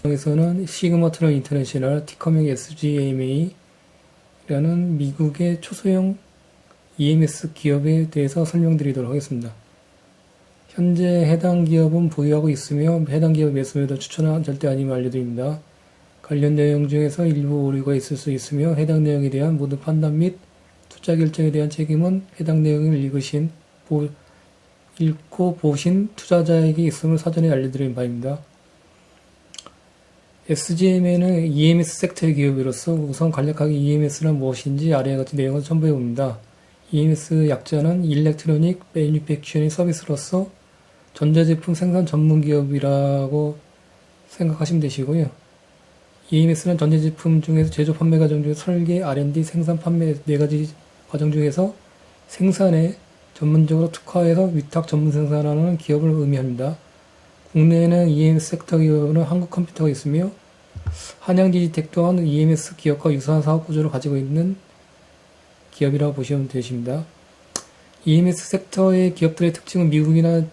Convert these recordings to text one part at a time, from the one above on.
에서는 시그마트론 인터내셔널 티커명 SGAMA라는 미국의 초소형 EMS 기업에 대해서 설명드리도록 하겠습니다. 현재 해당 기업은 보유하고 있으며 해당 기업 매수매도 추천은 절대 아님을 알려드립니다. 관련 내용 중에서 일부 오류가 있을 수 있으며 해당 내용에 대한 모든 판단 및 투자 결정에 대한 책임은 해당 내용을 읽고 보신 투자자에게 있음을 사전에 알려드린 바입니다. SGMA는 EMS 섹터의 기업으로서 우선 간략하게 EMS란 무엇인지 아래와 같은 내용을 첨부해 봅니다. EMS 약자는 일렉트로닉 매뉴팩처링 서비스로서 전자제품 생산 전문 기업이라고 생각하시면 되시고요. EMS는 전자제품 중에서 제조 판매 과정 중에 설계, R&D, 생산, 판매 4가지 과정 중에서 생산에 전문적으로 특화해서 위탁 전문 생산하는 기업을 의미합니다. 국내에는 EMS 섹터 기업은 한국컴퓨터가 있으며 한양디지텍 또한 EMS 기업과 유사한 사업 구조를 가지고 있는 기업이라고 보시면 되십니다. EMS 섹터의 기업들의 특징은 미국이나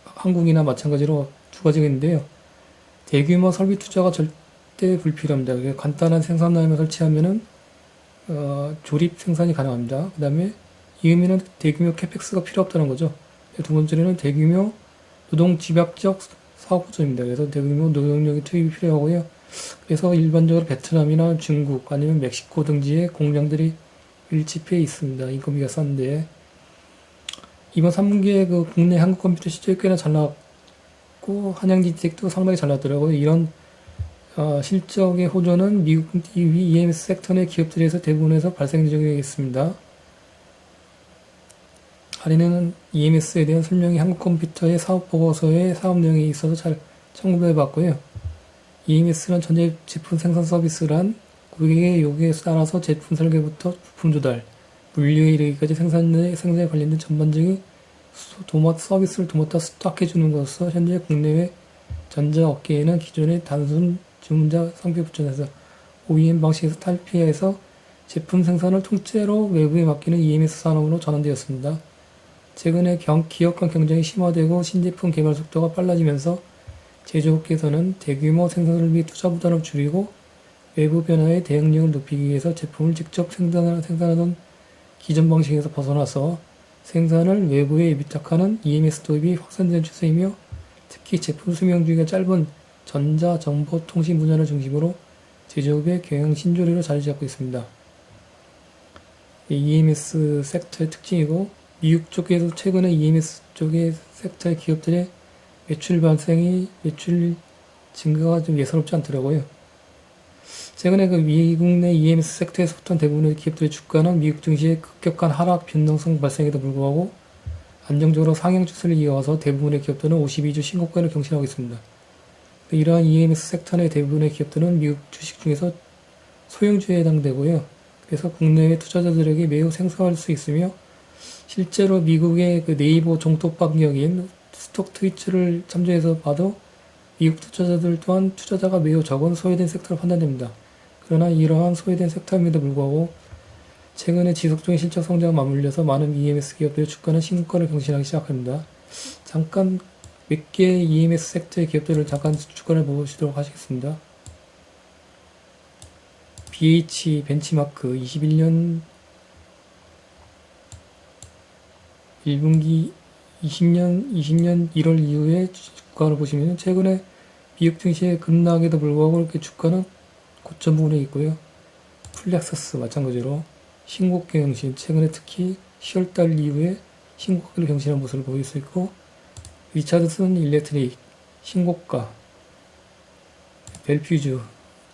한국이나 마찬가지로 두 가지가 있는데요. 대규모 설비 투자가 절대 불필요합니다. 간단한 생산 라인을 설치하면은 조립 생산이 가능합니다. 그 다음에 이 의미는 대규모 캐펙스가 필요 없다는 거죠. 두 번째는 대규모 노동 집약적 사업 구조입니다. 그래서 대규모 노동력의 투입이 필요하고요. 그래서 일반적으로 베트남이나 중국 아니면 멕시코 등지에 공장들이 밀집해 있습니다. 인건비가 싼데 이번 3분기에 그 국내 한국 컴퓨터 시장이 꽤나 잘 나왔고 한양디텍도 상당히 잘 나왔더라고요. 이런 실적의 호조는 미국 EMS 섹터 내 기업들에서 대부분에서 발생되겠습니다. 아래는 EMS에 대한 설명이 한국 컴퓨터의 사업 보고서의 사업 내용에 있어서 잘 참고해 봤고요. EMS는 전자 제품 생산 서비스란 고객의 요구에 따라서 제품 설계부터 부품 조달, 물류에 이르기까지 생산에 관련된 전반적인 서비스를 도맡아 수탁해주는 것으로 현재 국내외 전자업계에는 기존의 단순 주문자 상표 부천에서 OEM 방식에서 탈피해서 제품 생산을 통째로 외부에 맡기는 EMS 산업으로 전환되었습니다. 최근에 기업 간 경쟁이 심화되고 신제품 개발 속도가 빨라지면서 제조업계에서는 대규모 생산설비 투자 부담을 줄이고 외부 변화의 대응력을 높이기 위해서 제품을 직접 생산하던 기존 방식에서 벗어나서 생산을 외부에 위탁하는 EMS 도입이 확산되는 추세이며 특히 제품 수명주기가 짧은 전자정보통신 분야를 중심으로 제조업의 경영 신조리로 자리 잡고 있습니다. EMS 섹터의 특징이고 미국 쪽에도 최근에 EMS 쪽의 섹터의 기업들의 매출 증가가 좀 예사롭지 않더라고요. 최근에 그 미국 내 EMS 섹터에서부터 대부분의 기업들의 주가는 미국 증시의 급격한 하락 변동성 발생에도 불구하고 안정적으로 상향 추세를 이어와서 대부분의 기업들은 52주 신고가를 경신하고 있습니다. 이러한 EMS 섹터 내 대부분의 기업들은 미국 주식 중에서 소형주에 해당되고요. 그래서 국내외 투자자들에게 매우 생소할 수 있으며 실제로 미국의 그 네이버 종토박 기업인 스톡트위치를 참조해서 봐도 미국 투자자들 또한 투자자가 매우 적은 소외된 섹터로 판단됩니다. 그러나 이러한 소외된 섹터임에도 불구하고 최근에 지속적인 실적 성장을 맞물려서 많은 EMS 기업들의 주가는 신고가를 경신하기 시작합니다. 잠깐 몇 개의 EMS 섹터의 기업들을 잠깐 주가를 보시도록 하시겠습니다. BH 벤치마크 21년 1분기 20년 1월 이후에 주가를 보시면 최근에 미국 증시의 급락에도 불구하고 이렇게 주가는 고점 부분에 있고요. 플렉서스 마찬가지로 신고가 경신, 최근에 특히 10월달 이후에 신고가를 경신한 모습을 보일 수 있고 리차드슨 일렉트릭 신고가, 벨퓨즈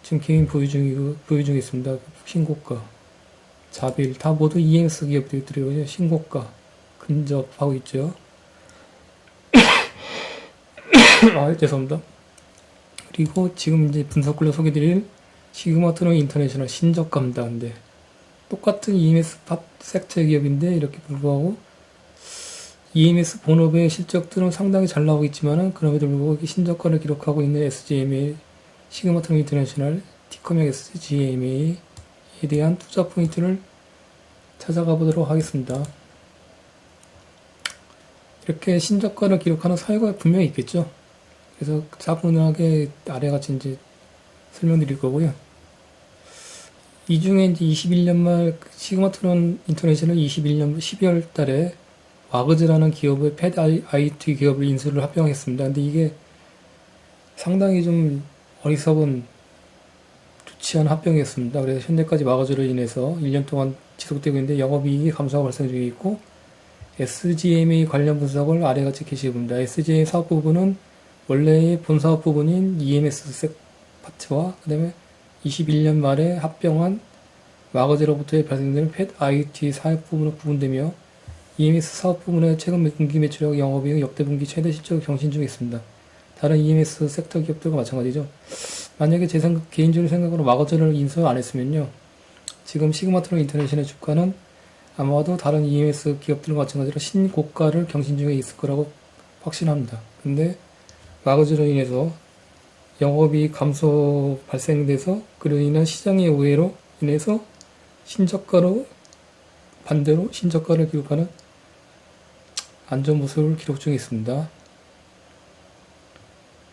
지금 개인 보유 중에 있습니다. 신고가, 자빌 다 모두 EMS 기업들이고요. 신고가 근접하고 있죠. 죄송합니다. 그리고 지금 이제 분석글로 소개드릴 시그마트론 인터내셔널 신저가입니다. 똑같은 EMS 섹터의 기업인데 이렇게 불구하고 EMS 본업의 실적들은 상당히 잘 나오고 있지만은 그럼에도 불구하고 신저가를 기록하고 있는 SGMA 시그마트론 인터내셔널 티커명 SGMA에 대한 투자 포인트를 찾아가 보도록 하겠습니다. 이렇게 신저가를 기록하는 사유가 분명히 있겠죠. 그래서 차분하게 아래같이 이제 설명드릴 거고요. 이 중에 이제 21년 말 시그마트론 인터내셔널 21년 12월 달에 와그즈라는 기업의 팻 IT 기업을 인수를 합병했습니다. 근데 이게 상당히 좀 어리석은 좋지 않은 합병이었습니다. 그래서 현재까지 와그즈로 인해서 1년 동안 지속되고 있는데 영업이익이 감소가 발생 중에 있고 SGMA 관련 분석을 아래같이 게시해봅니다. SGMA 사업 부분은 원래의 본 사업 부분인 EMS 파트와 그 다음에 21년 말에 합병한 와거제로부터 발생되는 팻 IT 사업 부분으로 구분되며 EMS 사업 부분의 최근 분기 매출액 영업이익 역대 분기 최대 실적 경신 중에 있습니다. 다른 EMS 섹터 기업들과 마찬가지죠. 만약에 제 개인적으로 생각으로 와거제를 인수 안 했으면요. 지금 시그마트론 인터내셔널 주가는 아마도 다른 EMS 기업들과 마찬가지로 신고가를 경신 중에 있을 거라고 확신합니다. 근데 와거제로 인해서 영업이익 감소 발생돼서 그로 인한 시장의 우회로 인해서 반대로 신저가를 기록하는 안 좋은 모습을 기록 중에 있습니다.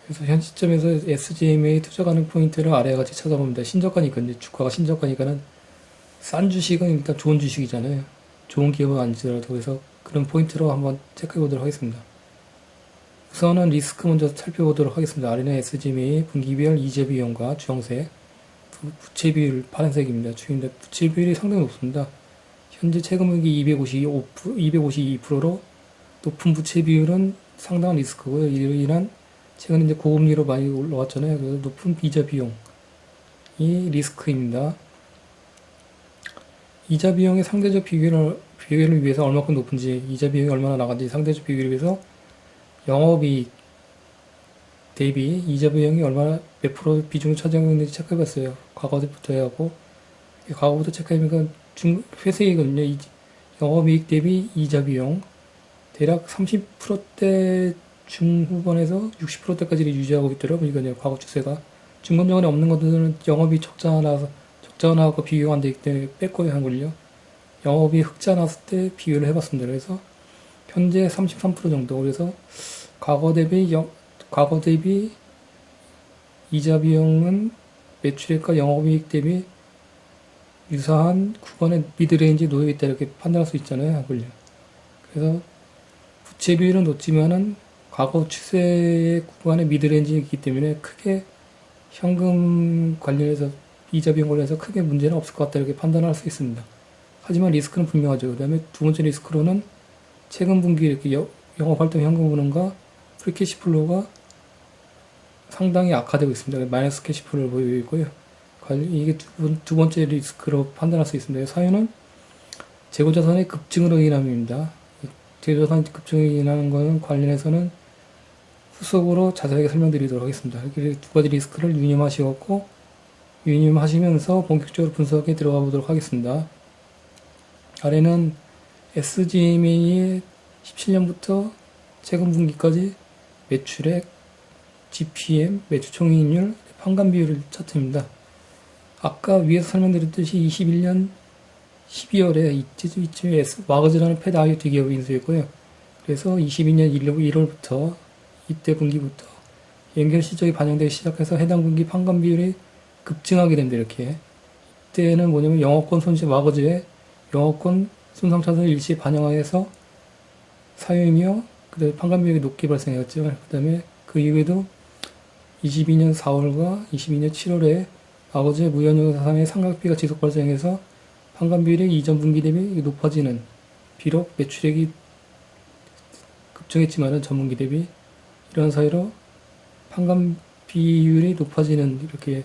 그래서 현 시점에서 SGMA 투자 가능 포인트를 아래와 같이 찾아봅니다. 신저가니까 이제 주가가 신저가니까는 싼 주식은 일단 좋은 주식이잖아요. 좋은 기업은 아니더라도 그래서 그런 포인트로 한번 체크해 보도록 하겠습니다. 우선은 리스크 먼저 살펴보도록 하겠습니다. 아래는 SGMA 분기별 이자 비용과 주황색, 부채 비율 파란색입니다. 주인데 부채 비율이 상당히 높습니다. 현재 최근 분기 252%로 높은 부채 비율은 상당한 리스크고요. 이로 인한 최근 이제 고금리로 많이 올라왔잖아요. 그래서 높은 이자 비용이 리스크입니다. 이자 비용의 상대적 비교를 위해서 얼마큼 높은지, 이자 비용이 얼마나 나간지 상대적 비교를 위해서 영업이익 대비 이자 비용이 얼마나 몇 프로 비중을 차지하고 있는지 체크해봤어요. 과거부터 해하고 과거부터 체크해보니까 회색이거든요. 영업이익 대비 이자 비용 대략 30%대 중후반에서 60%대까지 유지하고 있더라고요. 이거는 과거 추세가 중간중간에 없는 것들은 영업이 적자 나고 비교가 안 되기 때문에 뺄거예요 한걸요. 영업이 흑자 났을 때 비교를 해봤습니다. 그래서 현재 33% 정도. 그래서 과거 대비 이자 비용은 매출액과 영업이익 대비 유사한 구간의 미드레인지 놓여 있다 이렇게 판단할 수 있잖아요. 한걸요. 그래서 부채 비율은 높지만은 과거 추세의 구간의 미드레인지이기 때문에 크게 현금 관련해서 이자 비용 관련해서 크게 문제는 없을 것 같다 이렇게 판단할 수 있습니다. 하지만 리스크는 분명하죠. 그 다음에 두 번째 리스크로는 최근 분기 이렇게 영업활동 현금 흐름과 프리캐시 플로우가 상당히 악화되고 있습니다. 마이너스 캐시플로우를 보이고 있고요. 이게 두 번째 리스크로 판단할 수 있습니다. 사유는 재고자산의 급증으로 인함입니다. 재고자산 급증으로 인하는 것은 관련해서는 후속으로 자세하게 설명드리도록 하겠습니다. 이렇게 두 가지 리스크를 유념하시면서 본격적으로 분석에 들어가 보도록 하겠습니다. 아래는 SGMA의 17년부터 최근 분기까지 매출액, GPM, 매출총이익률, 판관 비율 차트입니다. 아까 위에서 설명드렸듯이 21년 12월에 이쯤에 와거즈라는 팻 IoT 기업을 인수했고요. 그래서 22년 1월부터 이때 분기부터 연결 실적이 반영되기 시작해서 해당 분기 판관 비율이 급증하게 됩니다. 이렇게 이때는 뭐냐면 영업권 손실 와거즈의 영업권 손상차손을 일시 반영해서 사유이며 그다음에 판관 비율이 높게 발생했죠. 그 다음에 그 이후에도 22년 4월과 22년 7월에 와거즈의 무현유사상의 상각비가 지속 발생해서 판관 비율이 이전 분기 대비 높아지는, 비록 매출액이 급증했지만은 전 분기 대비 이런 사이로 판관 비율이 높아지는 이렇게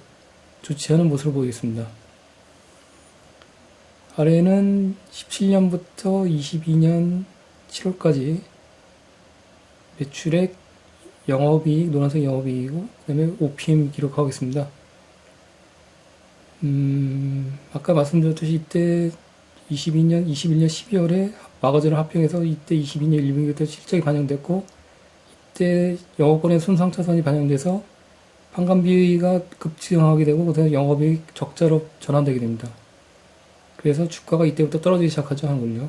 좋지 않은 모습을 보이겠습니다. 아래는 17년부터 22년 7월까지 매출액, 영업이익, 노란색 영업이익이고 그 다음에 OPM 기록하고 있습니다. 아까 말씀드렸듯이 이때 21년 12월에 와거즈를 합병해서 이때 22년 1분기부터 실적이 반영됐고 이때 영업권의 손상차손이 반영돼서 판관 비가 급증하게 되고 그다음에 영업이익 적자로 전환되게 됩니다. 그래서 주가가 이때부터 떨어지기 시작하죠 한걸요.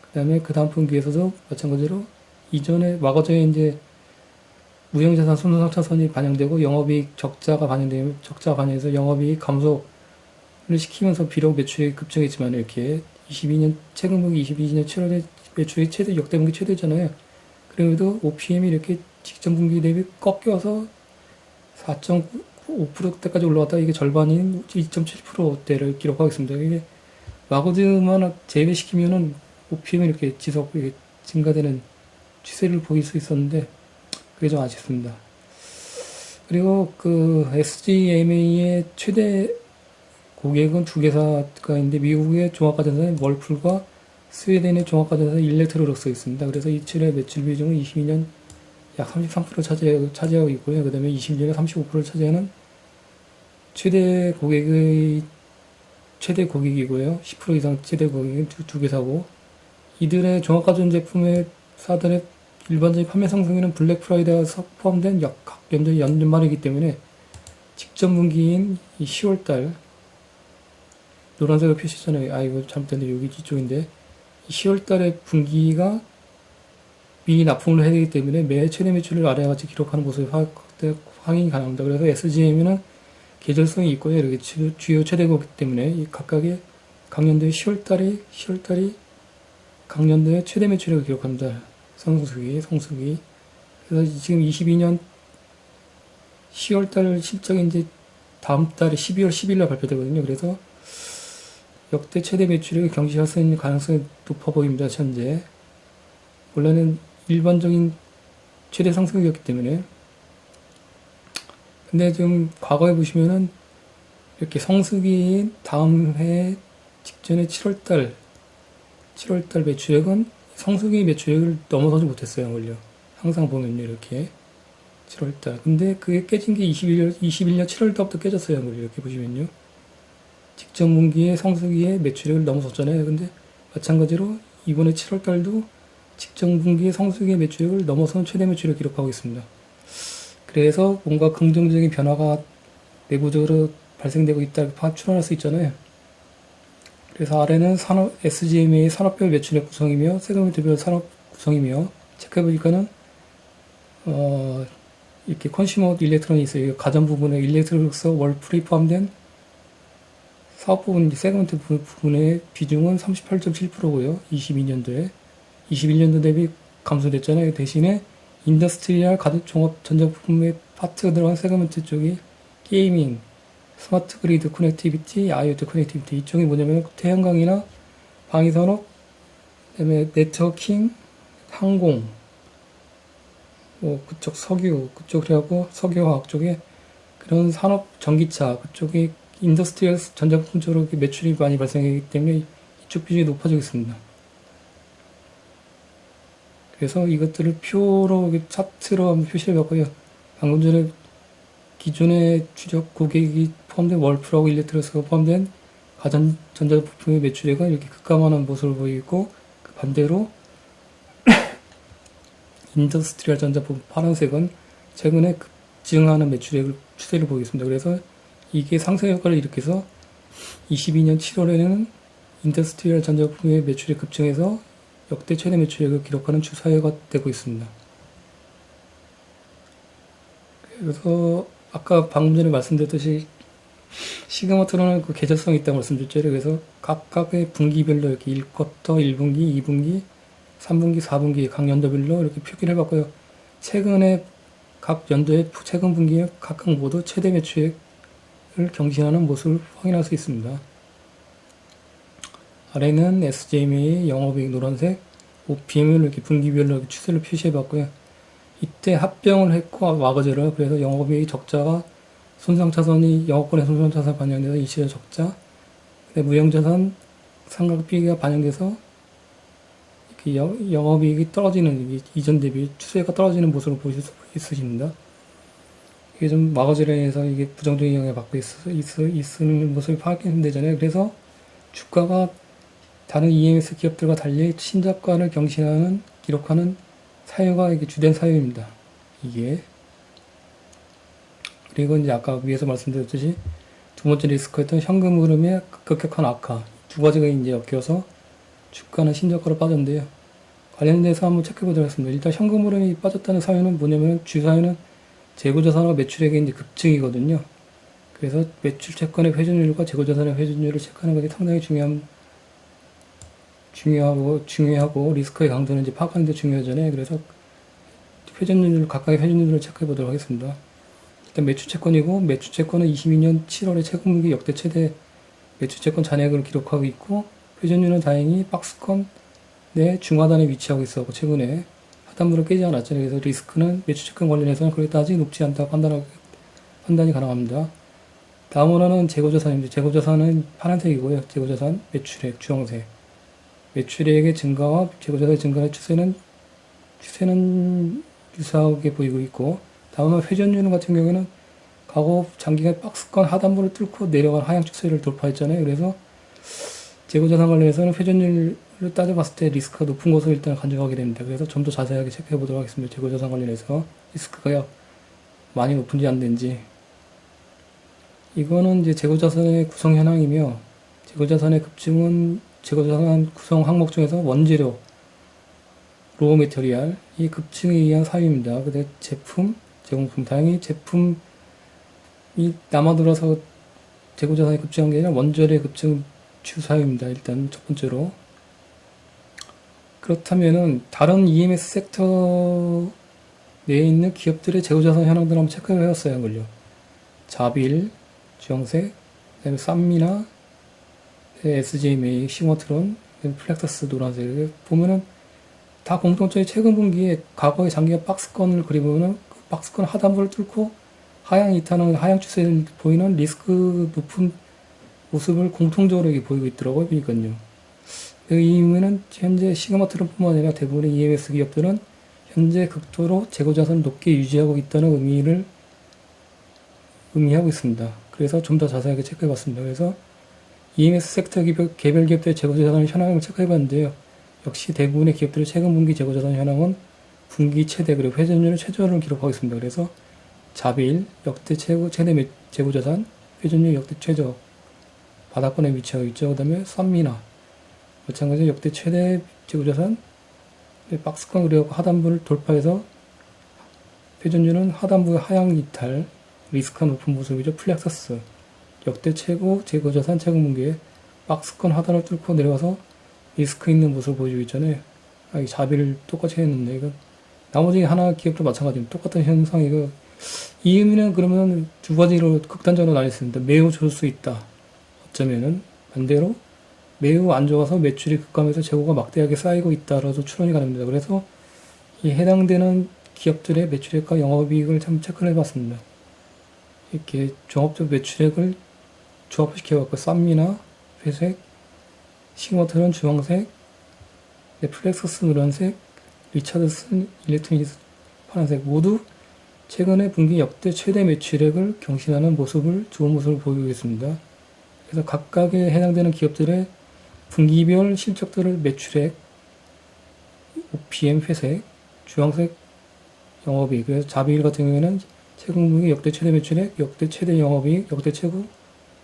그 다음에 그 다음 분기에서도 마찬가지로 이전에 와거즈의 이제 무형자산 손상차선이 반영되고 영업이익 적자가 반영해서 영업이익 감소를 시키면서 비록 매출액이 급증했지만 이렇게 22년 최근 분기 22년 7월에 매출액이 최대 역대 분기 최대잖아요. 그래도 OPM이 이렇게 직전 분기 대비 꺾여서 4.5%대까지 올라갔다가 이게 절반인 2.7%대를 기록하겠습니다. 이게 마고드만 제외시키면은 OPM이 이렇게 증가되는 추세를 보일 수 있었는데 그게 좀 아쉽습니다. 그리고 그 SGMA의 최대 고객은 두 개사가 있는데 미국의 종합가전사인 월풀과 스웨덴의 종합가전사 일렉트로닉스 있습니다. 그래서 이 칠의 매출 비중은 22년 약 33% 차지하고 있고요. 그 다음에 21년에 35%를 차지하는 최대 고객이고요. 10% 이상 최대 고객은 두 개사고, 이들의 종합가전제품의 사들의 일반적인 판매 상승에는 블랙 프라이데이가 포함된 각 연말이기 때문에 직전 분기인 이 10월달 노란색으로 표시잖아요. 이거 잘못됐는데 여기 이쪽인데, 10월달에 분기가 미리 납품을 해야 되기 때문에 매 최대 매출을 아래와 같이 기록하는 모습이 확인이 가능합니다. 그래서 SGM은 계절성이 있고요. 이렇게 주요 최대고기 때문에 이 각각의 강년도의 10월달이 강년도의 최대 매출액을 기록합니다. 성수기. 그래서 지금 22년 10월달 실적이 이제 다음 달에 12월 10일날 발표되거든요. 그래서 역대 최대 매출액을 경신할 수 있는 가능성이 높아 보입니다. 현재. 원래는 일반적인 최대 상승이었기 때문에. 근데 지금 과거에 보시면은 이렇게 성수기 다음 해 직전에 7월달 매출액은 성수기 매출액을 넘어서지 못했어요. 원래 항상 보면요, 이렇게 7월달. 근데 그게 깨진 게 21년 7월달부터 깨졌어요. 원래 이렇게 보시면요, 직전 분기에 성수기에 매출액을 넘어섰잖아요. 근데 마찬가지로 이번에 7월달도 직전 분기에 성수기의 매출액을 넘어선 최대 매출액을 기록하고 있습니다. 그래서 뭔가 긍정적인 변화가 내부적으로 발생되고 있다 추론할 수 있잖아요. 그래서 아래는 SGMA의 산업별 매출액 구성이며 세그먼트별 산업 구성이며, 체크해보니까는 이렇게 컨슈머 일렉트로닉스, 가전 부분에 일렉트로닉스 월풀이 포함된 사업 부분 세그먼트 부분의 비중은 38.7%고요. 22년도 대비 감소됐잖아요. 대신에 인더스트리얼 가전 종합 전자부품의 파트가 들어간 세그먼트 쪽이 게이밍, 스마트 그리드 커넥티비티, IoT 커넥티비티, 이쪽이 뭐냐면 태양광이나 방위산업, 그다음에 네트워킹, 항공, 그쪽 석유, 그래갖고 석유화학 쪽에 그런 산업, 전기차, 그쪽이 인더스트리얼 전자부품 쪽으로 매출이 많이 발생하기 때문에 이쪽 비중이 높아지고 있습니다. 그래서 이것들을 표로, 차트로 한번 표시해 봤고요. 방금 전에 기존의 추적 고객이 포함된 월풀하고 일렉트로닉스가 포함된 가전 전자부품의 매출액은 이렇게 급감하는 모습을 보이고, 그 반대로 인더스트리얼 전자부품 파란색은 최근에 급증하는 매출액을 추세를 보이겠습니다. 그래서 이게 상승 효과를 일으켜서 22년 7월에는 인더스트리얼 전자부품의 매출액 급증해서 역대 최대 매출액을 기록하는 추세가 되고 있습니다. 그래서 아까 방금 전에 말씀드렸듯이 시그마트로는 그 계절성이 있다고 말씀드렸죠. 그래서 각각의 분기별로 이렇게 1쿼터, 1분기, 2분기, 3분기, 4분기 각 연도별로 이렇게 표기를 해봤고요. 최근에 각 연도의 최근 분기에 각각 모두 최대 매출액을 경신하는 모습을 확인할 수 있습니다. 아래는 SGMA 영업이익 노란색, OPM을 이렇게 분기별로 이렇게 추세를 표시해봤고요. 이때 합병을 했고 와거제로, 그래서 영업이익 적자가 손상차선이 영업권의 손상차선 반영돼서 일시적 적자, 무형자산 상각비가 반영돼서 이렇게 영업이익이 떨어지는, 이전 대비 추세가 떨어지는 모습을 보실 수 있으십니다. 이게 좀 마거제로 인해서 이게 부정적인 영향을 받고 있는 모습이 확인되잖아요. 그래서 주가가 다른 EMS 기업들과 달리 신작가를 기록하는 사유가 이게 주된 사유입니다. 이게. 그리고 이제 아까 위에서 말씀드렸듯이 두 번째 리스크였던 현금 흐름의 급격한 악화. 두 가지가 이제 엮여서 주가는 신저가로 빠졌는데요. 관련돼서 한번 체크해 보도록 하겠습니다. 일단 현금 흐름이 빠졌다는 사유는 뭐냐면 주사유는 재고자산과 매출액의 이제 급증이거든요. 그래서 매출 채권의 회전율과 재고자산의 회전율을 체크하는 것이 상당히 중요하고 리스크의 강도는 이제 파악하는 데 중요하잖아요. 그래서 각각의 회전율을 체크해 보도록 하겠습니다. 일단 매출채권이고, 매출채권은 22년 7월에 최근분기 역대 최대 매출채권 잔액을 기록하고 있고, 회전율은 다행히 박스권 내 중하단에 위치하고 있었고, 최근에 하단부를 깨지 않았잖아요. 그래서 리스크는 매출채권 관련해서는 그렇게 아직 높지 않다고 판단이 가능합니다. 다음 원화는 재고자산입니다. 재고자산은 파란색이고요. 재고자산, 매출액, 주황색. 매출액의 증가와 재고자산의 증가의 추세는 유사하게 보이고 있고, 다음은 회전율 같은 경우에는 과거 장기간 박스권 하단부를 뚫고 내려간 하향 추세를 돌파했잖아요. 그래서 재고자산 관련해서는 회전율을 따져봤을 때 리스크가 높은 것을 일단 간주하게 됩니다. 그래서 좀 더 자세하게 체크해 보도록 하겠습니다. 재고자산 관련해서 리스크가 많이 높은지 안 된지. 이거는 이제 재고자산의 구성 현황이며, 재고자산의 급증은 재고자산 구성 항목 중에서 원재료, 로우 메터리얼, 이 급증에 의한 사유입니다. 근데 제공품, 다행히 제품이 남아들어서 재고자산이 급증한 게 아니라 원재료의 급증 주사유입니다. 일단 첫 번째로. 그렇다면은 다른 EMS 섹터 내에 있는 기업들의 재고자산 현황들 한번 체크해 봤어야 하걸요. 자빌, 주황색, 그다음에 쌈미나, SJMA, 싱어트론, 플렉서스 노란색. 보면은 다 공통점이 최근 분기에 과거의 장기간 박스권을 그리고는 그 박스권 하단부를 뚫고 하향 이탈하는 하향 추세를 보이는 리스크 높은 모습을 공통적으로 보이고 있더라고요. 보니까요. 이 의미는 현재 시그마트론뿐만 아니라 대부분의 EMS 기업들은 현재 극도로 재고자산을 높게 유지하고 있다는 의미하고 있습니다. 그래서 좀 더 자세하게 체크해 봤습니다. 그래서 EMS 섹터 개별 기업들의 재고자산 현황을 체크해 봤는데요. 역시 대부분의 기업들의 최근 분기 재고자산 현황은 분기 최대 그리고 회전율은 최저를 기록하고 있습니다. 그래서 자빌 역대 최대 재고자산 회전율 역대 최저 바닥권에 위치하고 있죠. 그 다음에 쌈미나 마찬가지로 역대 최대 재고자산 박스권 그리고 하단부를 돌파해서 회전율은 하단부의 하향 이탈 리스크가 높은 모습이죠. 플렉서스 역대 최고 재고자산 최근 분기에 박스권 하단을 뚫고 내려와서 리스크 있는 모습을 보여주고 있잖아요. 이 자비를 똑같이 했는데, 이거, 나머지 하나 기업도 마찬가지입니다. 똑같은 현상, 이거, 이 의미는 그러면 두 가지로 극단적으로 나뉘었습니다. 매우 좋을 수 있다. 어쩌면은, 반대로, 매우 안 좋아서 매출이 급감해서 재고가 막대하게 쌓이고 있다라도 추론이 가능합니다. 그래서, 이 해당되는 기업들의 매출액과 영업이익을 참 체크를 해봤습니다. 이렇게 종합적 매출액을 조합시켜갖고, 쌈미나, 회색, 싱어트론 주황색, 플렉서스 노란색, 리차드슨 일렉트로닉스 파란색 모두 최근에 분기 역대 최대 매출액을 경신하는 좋은 모습을 보이고 있습니다. 그래서 각각에 해당되는 기업들의 분기별 실적들을 매출액, OPM 회색, 주황색 영업이익, 그래서 자비일 같은 경우에는 최근 분기 역대 최대 매출액, 역대 최대 영업이익, 역대 최고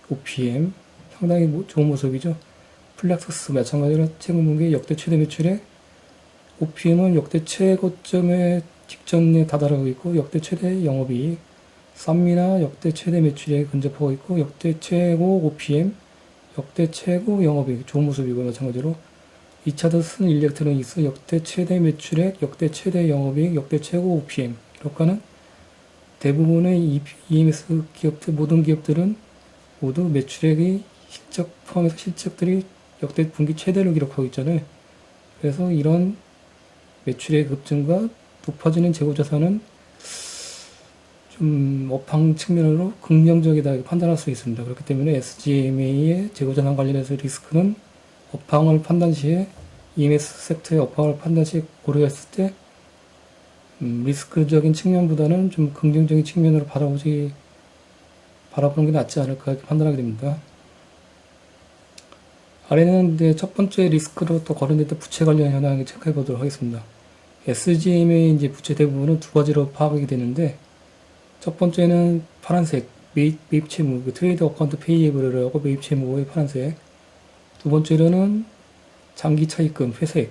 OPM 상당히 좋은 모습이죠. 플렉서스 마찬가지로 최근 분기 역대 최대 매출액, OPM은 역대 최고점에 직전에 다다르고 있고 역대 최대 영업이익, 쌈미나 역대 최대 매출액에 근접하고 있고 역대 최고 OPM, 역대 최고 영업이익 좋은 모습이고 마찬가지로 리차드슨 일렉트로닉스 역대 최대 매출액, 역대 최대 영업이익, 역대 최고 OPM 이렇게는 대부분의 EMS 기업들 모든 기업들은 모두 매출액이 포함해서 실적들이 역대 분기 최대를 기록하고 있잖아요. 그래서 이런 매출의 급증과 높아지는 재고자산은 좀 업황 측면으로 긍정적이다 판단할 수 있습니다. 그렇기 때문에 SGMA의 재고자산 관련해서 리스크는 업황을 판단 시에 EMS 섹터의 업황을 판단 시에 고려했을 때 리스크적인 측면보다는 좀 긍정적인 측면으로 바라보는 게 낫지 않을까 이렇게 판단하게 됩니다. 아래는 이제 첫 번째 리스크로 또 거론됐던 부채 관련 현황을 체크해 보도록 하겠습니다. SGM의 이제 부채 대부분은 두 가지로 파악하게 되는데, 첫 번째는 파란색, 매입 채무, 트레이드 어카운트 페이에블이라고 매입 채무의 파란색. 두 번째로는 장기 차입금, 회색.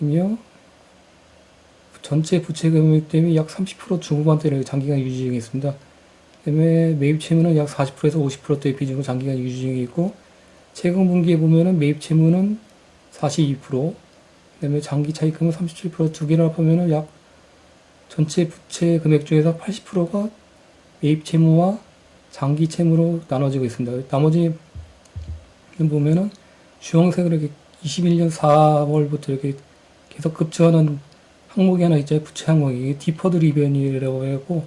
이며 전체 부채 금액 대비 약 30% 중후반대로 장기간 유지 중에 있습니다. 그다음에 매입 채무는 약 40%에서 50%대 비중으로 장기간 유지 중에 있고, 최근 분기에 보면은 매입 채무는 42%, 그다음에 장기 차입금은 37%, 두 개를 합하면은 약 전체 부채 금액 중에서 80%가 매입 채무와 장기 채무로 나눠지고 있습니다. 나머지 보면은 주황색으로 이렇게 21년 4월부터 이렇게 계속 급증하는 항목이 하나 있죠. 부채 항목이. 이게 디퍼드 리벤이라고 해갖고,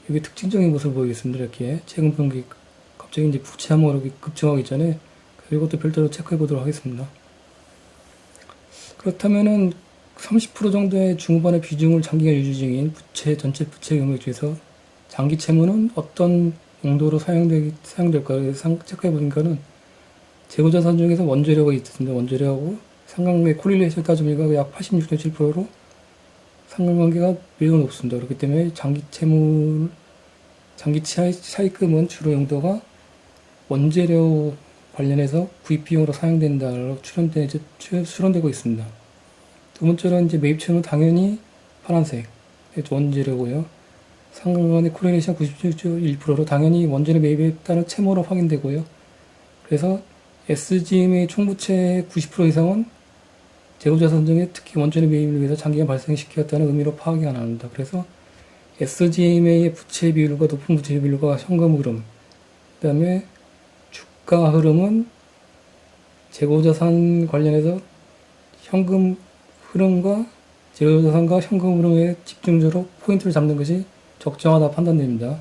이게 특징적인 모습을 보이겠습니다. 이렇게. 최근 분기 갑자기 이제 부채 항목으로 급증하고 있잖아요. 이것도 별도로 체크해 보도록 하겠습니다. 그렇다면은 30% 정도의 중후반의 비중을 장기간 유지 중인 부채, 전체 부채 금액 중에서 장기 채무는 어떤 용도로 사용될까 체크해 보니까는 재고자산 중에서 원재료가 있습니다. 원재료하고 상관관계 코릴레이션 따져보니까 약 86.7%로 상관관계가 매우 높습니다. 그렇기 때문에 장기 차입금은 주로 용도가 원재료 관련해서 구입 비용으로 사용된다라고 추론되고 있습니다. 두 번째로 이제 매입 채무는 당연히 파란색 원재료고요. 상관관계 코릴레이션 97.1%로 당연히 원재료 매입에 따른 채무로 확인되고요. 그래서 SGM의 총부채 90% 이상은 재고자산 중에 특히 원재료 매입을 위해서 장기간 발생시켰다는 의미로 파악이 가능합니다. 그래서 SGM의 부채 비율과 높은 부채 비율과 현금 흐름, 그 다음에 주가 흐름은 재고자산 관련해서 현금 흐름과 재고자산과 현금 흐름에 집중적으로 포인트를 잡는 것이 적정하다 판단됩니다.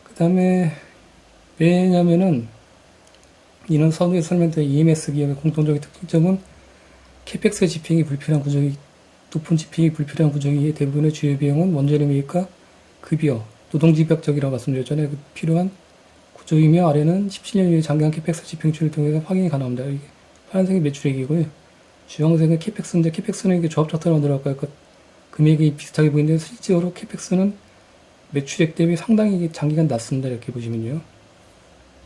그 다음에 왜냐면은 이는 서두에 설명된 EMS 기업의 공통적인 특징점은 캐펙스 집행이 불필요한 구조이, 높은 집행이 불필요한 구조이기에 대부분의 주요 비용은 원재료 매입과 급여, 노동집약적이라고 말씀드렸잖아요. 그 필요한 구조이며, 아래는 17년 이후의 장기간 캐펙스 집행치를 통해서 확인이 가능합니다. 이게 파란색이 매출액이고요. 주황색은 캐펙스인데, 캐펙스는 이게 조합 차트로 만들어갈까 금액이 비슷하게 보이는데, 실제로 캐펙스는 매출액 대비 상당히 장기간 낮습니다. 이렇게 보시면요.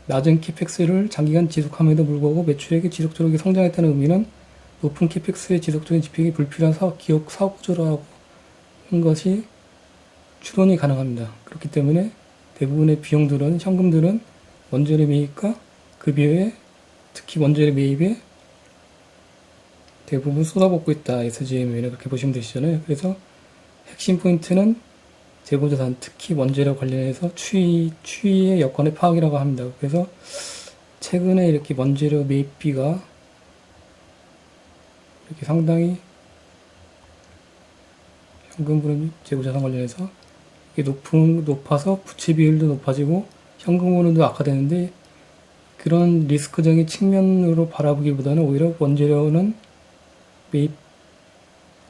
낮은 캐펙스를 장기간 지속함에도 불구하고 매출액이 지속적으로 성장했다는 의미는 높은 캐펙스의 지속적인 집행이 불필요한 기업 사업 구조라고 하는 것이 추론이 가능합니다. 그렇기 때문에 대부분의 비용들은, 현금들은 원재료 매입과 급여에, 특히 원재료 매입에 대부분 쏟아붓고 있다. SGM에 그렇게 보시면 되시잖아요. 그래서 핵심 포인트는 재고자산, 특히 원재료 관련해서 추이의 여건의 파악이라고 합니다. 그래서 최근에 이렇게 원재료 매입비가 이렇게 상당히 현금 흐름, 재고자산 관련해서 이게 높아서 부채 비율도 높아지고 현금 흐름도 악화되는데, 그런 리스크적인 측면으로 바라보기보다는 오히려 원재료는 매입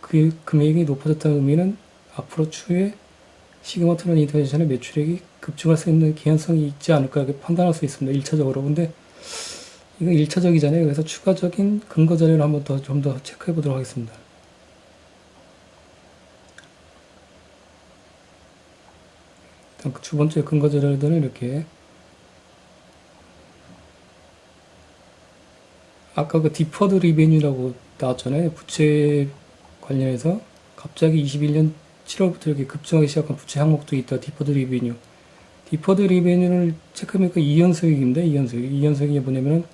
그 금액이 높아졌다는 의미는 앞으로 추후에 시그마트론 인터내셔널의 매출액이 급증할 수 있는 개연성이 있지 않을까 이렇게 판단할 수 있습니다. 1차적으로. 근데 이건 1차적이잖아요. 그래서 추가적인 근거 자료를 한번 좀 더 체크해 보도록 하겠습니다. 일단 두 번째 근거 자료들은 이렇게, 아까 그 디퍼드 리베뉴라고 나왔잖아요. 부채 관련해서 갑자기 21년 7월부터 이렇게 급증하기 시작한 부채 항목도 있다. 디퍼드 리베뉴. 디퍼드 리베뉴를 체크해보니까 이연소액입니다. 이연소액이 뭐냐면은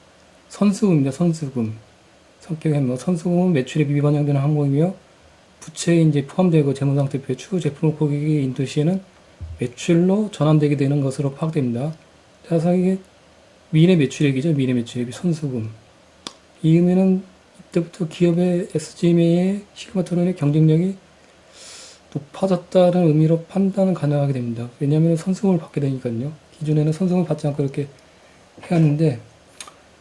선수금입니다. 선수금. 성격이 뭐 선수금은 매출에 미반영되는 항목이며, 부채에 이제 포함되고 재무상태표에 추후 제품을 고객에게 인도 시에는 매출로 전환되게 되는 것으로 파악됩니다. 따라서 이게 미래 매출액이죠. 미래 매출액이 선수금. 이 의미는 이때부터 기업의 SGMA의 시그마트론의 경쟁력이 높아졌다는 의미로 판단은 가능하게 됩니다. 왜냐하면 선수금을 받게 되니까요. 기존에는 선수금을 받지 않고 이렇게 해왔는데,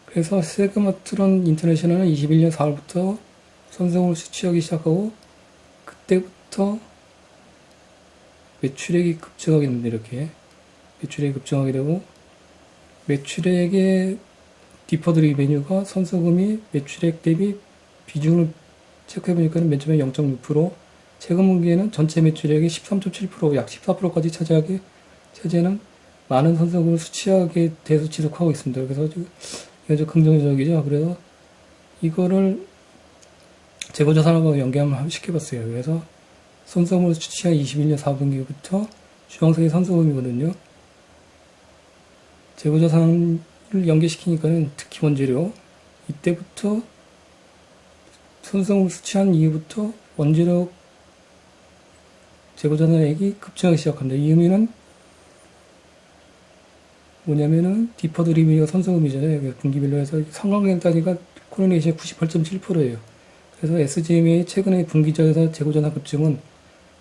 그래서 시그마트론 인터내셔널은 21년 4월부터 선수금을 수취하기 시작하고, 그때부터 매출액이 급증하게 됩니다. 이렇게 매출액이 급증하게 되고, 매출액의 디퍼드 리베뉴가 선수금이 매출액 대비 비중을 체크해보니까 맨 처음에 0.6%, 최근 분기에는 전체 매출액이 13.7%, 약 14%까지 차지하는 많은 선수금을 수취하게 돼서 지속하고 있습니다. 그래서 이건 좀 긍정적이죠. 그래서 이거를 재고자산하고 연계하면 시켜봤어요. 그래서 선수금을 수취한 21년 4분기부터 주황색이 선수금이거든요. 재고자산을 연계시키니까는 특히 원재료, 이때부터 선수금을 수취한 이후부터 원재료 재고자산액이 급증하기 시작합니다. 이 의미는 뭐냐면은 디퍼드 리미가 선수금이잖아요. 분기별로 해서 상관계를 따지니까 코로네이션이 98.7%예요. 그래서 SGM의 최근의 분기자산 재고자산 급증은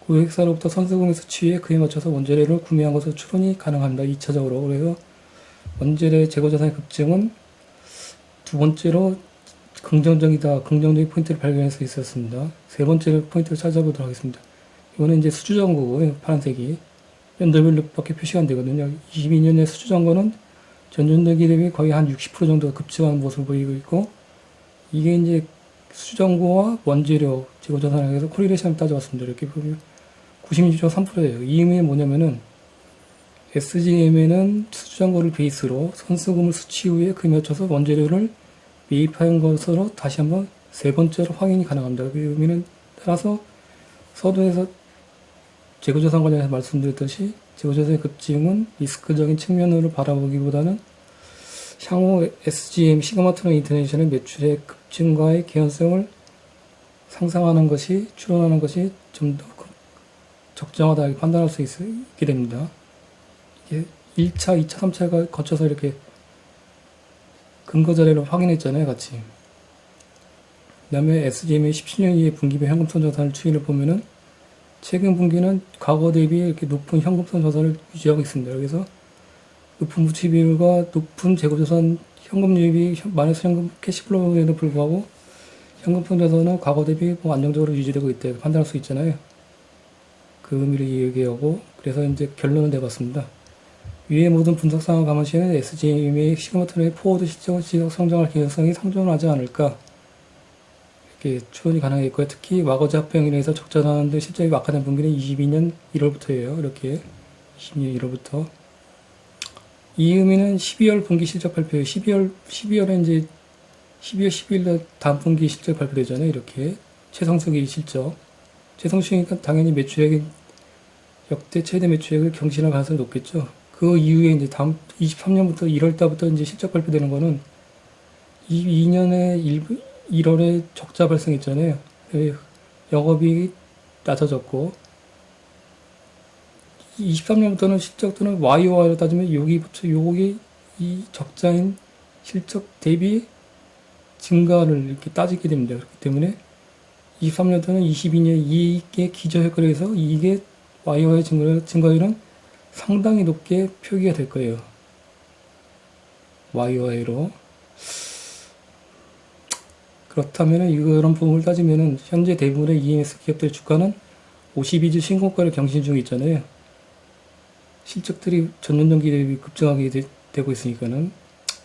고객사로부터 선수금의 수취에 그에 맞춰서 원재료를 구매한 것으로 추론이 가능합니다. 2차적으로. 그래서 원재료의 재고자산의 급증은 두 번째로 긍정적이다. 긍정적인 포인트를 발견할 수 있었습니다. 세 번째로 포인트를 찾아보도록 하겠습니다. 이거는 이제 수주정거고요. 파란색이. 연도별로밖에 표시가 안 되거든요. 22년의 수주정거는 전년도기 대비 거의 한 60% 정도 급증하는 모습을 보이고 있고, 이게 이제 수주정거와 원재료 재고자산액에서 코리레이션을 따져봤습니다. 이렇게 보면 96.3%예요. 이 의미는 뭐냐면은 SGM에는 수주정거를 베이스로 선수금을 수취 후에 그에 맞춰서 원재료를 매입한 것으로 다시 한번 세 번째로 확인이 가능합니다. 그 의미는 따라서 서두에서 재고자산 관련해서 말씀드렸듯이 재고자산의 급증은 리스크적인 측면으로 바라보기보다는 향후 SGM 시그마트론 인터내셔널 매출의 급증과의 개연성을 상상하는 것이 추론하는 것이 좀 더 적정하다 판단할 수 있게 됩니다. 이게 1차, 2차, 3차가 거쳐서 이렇게 근거 자료를 확인했잖아요, 같이. 그 다음에 SGM의 17년 이후의 분기별 현금성 자산을 추이를 보면은 최근 분기는 과거 대비 이렇게 높은 현금성 자산을 유지하고 있습니다. 그래서 높은 부채 비율과 높은 재고자산 현금 유입이 마이너스 현금 캐시플로우에도 불구하고 현금성 자산은 과거 대비 뭐 안정적으로 유지되고 있다 판단할 수 있잖아요. 그 의미를 얘기하고 그래서 이제 결론을 내봤습니다. 위의 모든 분석상을 감안시에는 SGM의 시그마트론의 포워드 시적 지속 성장할 개연성이 상존하지 않을까 이렇게 추론이 가능하겠고요. 특히 와거제 합병에 의해서 적자나는데 실적이 악화된 분기는 22년 1월부터예요. 이렇게 22년 1월부터 이 의미는 12월 분기 실적 발표예요. 12월에 이제 12월 10일 다음 분기 실적 발표되잖아요. 이렇게 최성수기 실적 최성수기니까 당연히 매출액이 역대 최대 매출액을 경신할 가능성이 높겠죠. 그 이후에 이제 다음 23년부터 1월 달부터 이제 실적 발표되는 거는 22년에 1월에 적자 발생했잖아요. 영업이 낮아졌고 23년부터는 실적들은 YOY로 따지면 여기부터 요기 이 적자인 실적 대비 증가를 이렇게 따지게 됩니다. 그렇기 때문에 23년부터는 22년 이익의 기저효과로 해서 이익의 YOY 증가율은 상당히 높게 표기가 될 거예요. YOY로. 그렇다면 이런 부분을 따지면은 현재 대부분의 EMS 기업들의 주가는 52주 신고가를 경신 중에 있잖아요. 실적들이 전년동기 대비 급증하게 되고 있으니까는.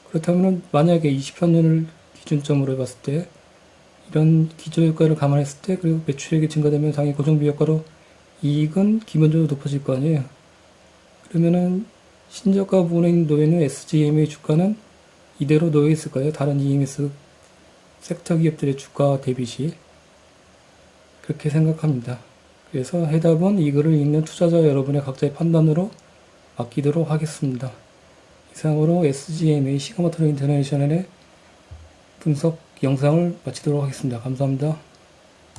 그렇다면 만약에 23년을 기준점으로 해봤을 때 이런 기저효과를 감안했을 때 그리고 매출액이 증가되면 당연히 고정비효과로 이익은 기본적으로 높아질 거 아니에요. 그러면은 신저가 부분에 놓여있는 SGM의 주가는 이대로 놓여있을까요? 다른 EMS 섹터 기업들의 주가 대비 시 그렇게 생각합니다. 그래서 해답은 이 글을 읽는 투자자 여러분의 각자의 판단으로 맡기도록 하겠습니다. 이상으로 SGM의 시그마트론 인터내셔널의 분석 영상을 마치도록 하겠습니다. 감사합니다.